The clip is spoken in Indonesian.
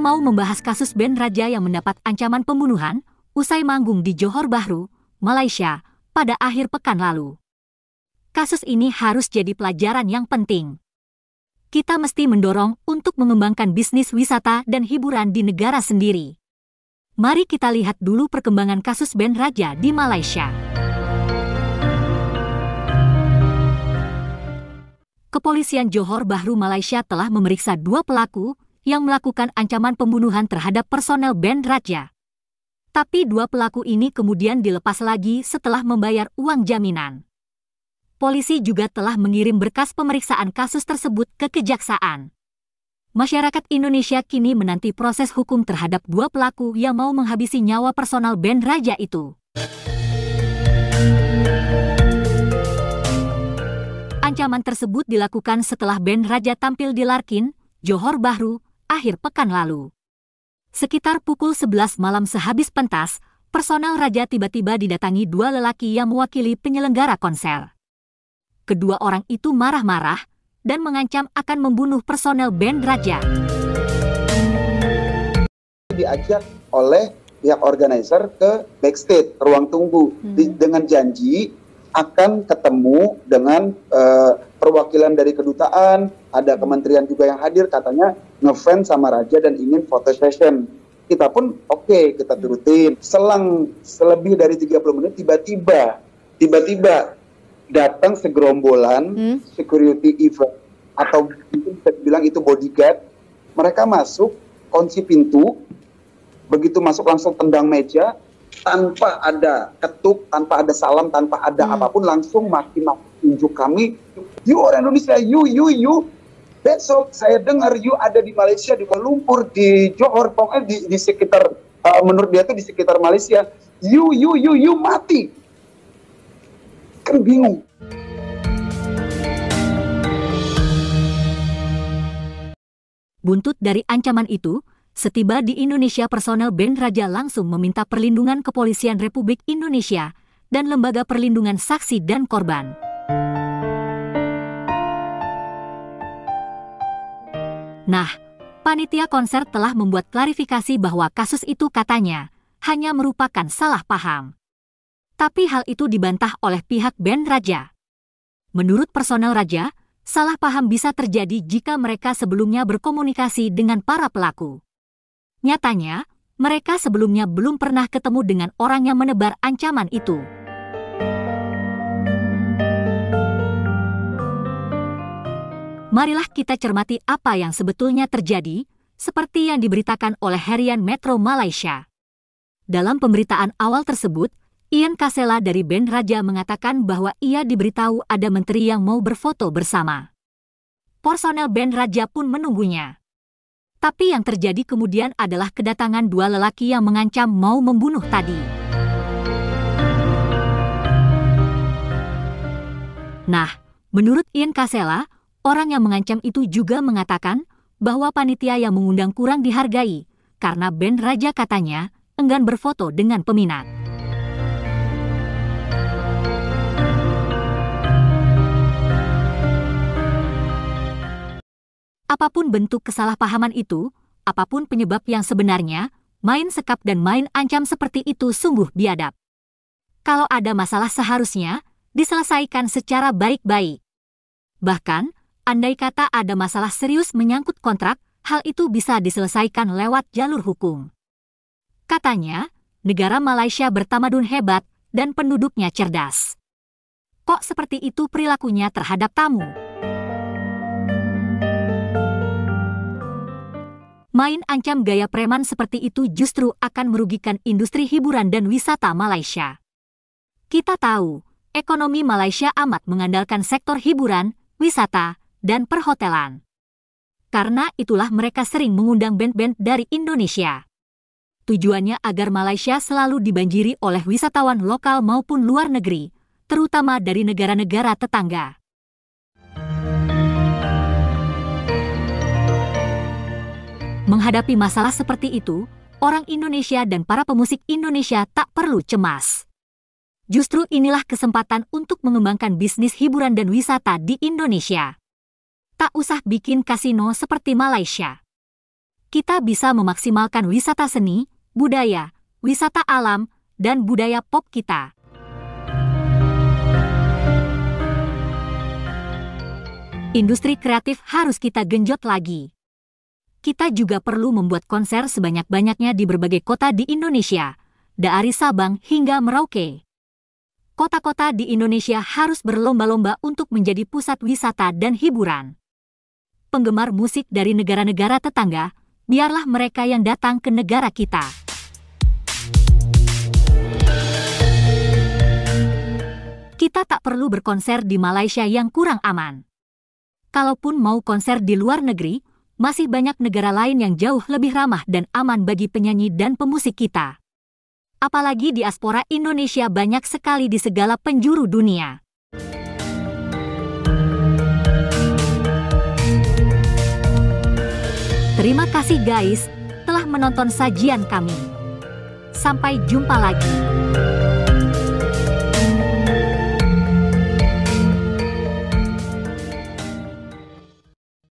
mau membahas kasus band Raja yang mendapat ancaman pembunuhan usai manggung di Johor Bahru, Malaysia, pada akhir pekan lalu. Kasus ini harus jadi pelajaran yang penting. Kita mesti mendorong untuk mengembangkan bisnis wisata dan hiburan di negara sendiri. Mari kita lihat dulu perkembangan kasus band Raja di Malaysia. Kepolisian Johor Bahru, Malaysia telah memeriksa 2 pelaku yang melakukan ancaman pembunuhan terhadap personel band Raja. Tapi 2 pelaku ini kemudian dilepas lagi setelah membayar uang jaminan. Polisi juga telah mengirim berkas pemeriksaan kasus tersebut ke kejaksaan. Masyarakat Indonesia kini menanti proses hukum terhadap 2 pelaku yang mau menghabisi nyawa personal band Raja itu. Ancaman tersebut dilakukan setelah band Raja tampil di Larkin, Johor Bahru, akhir pekan lalu. Sekitar pukul 11 malam sehabis pentas, personel Raja tiba-tiba didatangi 2 lelaki yang mewakili penyelenggara konser. Kedua orang itu marah-marah dan mengancam akan membunuh personel band Raja. Diajak oleh pihak organizer ke backstage, ruang tunggu, dengan janji akan ketemu dengan perwakilan dari kedutaan, ada kementerian juga yang hadir, katanya ngefans sama Raja dan ingin foto session. Kita pun oke, kita turutin. Selang selebih dari 30 menit tiba-tiba datang segerombolan security event atau mungkin bisa dibilang itu bodyguard. Mereka masuk, kunci pintu, begitu masuk langsung tendang meja, tanpa ada ketuk, tanpa ada salam, tanpa ada apapun, langsung maki-maki tunjuk kami, you orang Indonesia, you. Besok saya dengar you ada di Malaysia, di Kuala Lumpur, di Johor, pokoknya di sekitar, menurut dia itu di sekitar Malaysia, you mati. Kan bingung. Buntut dari ancaman itu, setiba di Indonesia personel band Raja langsung meminta perlindungan Kepolisian Republik Indonesia dan Lembaga Perlindungan Saksi dan Korban. Nah, panitia konser telah membuat klarifikasi bahwa kasus itu katanya hanya merupakan salah paham. Tapi hal itu dibantah oleh pihak band Raja. Menurut personel Raja, salah paham bisa terjadi jika mereka sebelumnya berkomunikasi dengan para pelaku. Nyatanya, mereka sebelumnya belum pernah ketemu dengan orang yang menebar ancaman itu. Marilah kita cermati apa yang sebetulnya terjadi, seperti yang diberitakan oleh harian Metro Malaysia. Dalam pemberitaan awal tersebut, Ian Kasela dari band Raja mengatakan bahwa ia diberitahu ada menteri yang mau berfoto bersama. Personel band Raja pun menunggunya. Tapi yang terjadi kemudian adalah kedatangan 2 lelaki yang mengancam mau membunuh tadi. Nah, menurut Ian Kasela, orang yang mengancam itu juga mengatakan bahwa panitia yang mengundang kurang dihargai karena band Raja katanya enggan berfoto dengan peminat. Apapun bentuk kesalahpahaman itu, apapun penyebab yang sebenarnya, main sekap dan main ancam seperti itu sungguh biadab. Kalau ada masalah seharusnya diselesaikan secara baik-baik. Bahkan, andai kata ada masalah serius menyangkut kontrak, hal itu bisa diselesaikan lewat jalur hukum. Katanya, negara Malaysia bertamadun hebat dan penduduknya cerdas. Kok seperti itu perilakunya terhadap tamu? Main ancam gaya preman seperti itu justru akan merugikan industri hiburan dan wisata Malaysia. Kita tahu, ekonomi Malaysia amat mengandalkan sektor hiburan, wisata, dan perhotelan. Karena itulah mereka sering mengundang band-band dari Indonesia. Tujuannya agar Malaysia selalu dibanjiri oleh wisatawan lokal maupun luar negeri, terutama dari negara-negara tetangga. Menghadapi masalah seperti itu, orang Indonesia dan para pemusik Indonesia tak perlu cemas. Justru inilah kesempatan untuk mengembangkan bisnis hiburan dan wisata di Indonesia. Tak usah bikin kasino seperti Malaysia. kita bisa memaksimalkan wisata seni, budaya, wisata alam, dan budaya pop kita. Industri kreatif harus kita genjot lagi. Kita juga perlu membuat konser sebanyak-banyaknya di berbagai kota di Indonesia, dari Sabang hingga Merauke. Kota-kota di Indonesia harus berlomba-lomba untuk menjadi pusat wisata dan hiburan. Penggemar musik dari negara-negara tetangga, biarlah mereka yang datang ke negara kita. Kita tak perlu berkonser di Malaysia yang kurang aman. Kalaupun mau konser di luar negeri, masih banyak negara lain yang jauh lebih ramah dan aman bagi penyanyi dan pemusik kita. Apalagi diaspora Indonesia banyak sekali di segala penjuru dunia. Terima kasih guys, telah menonton sajian kami. Sampai jumpa lagi.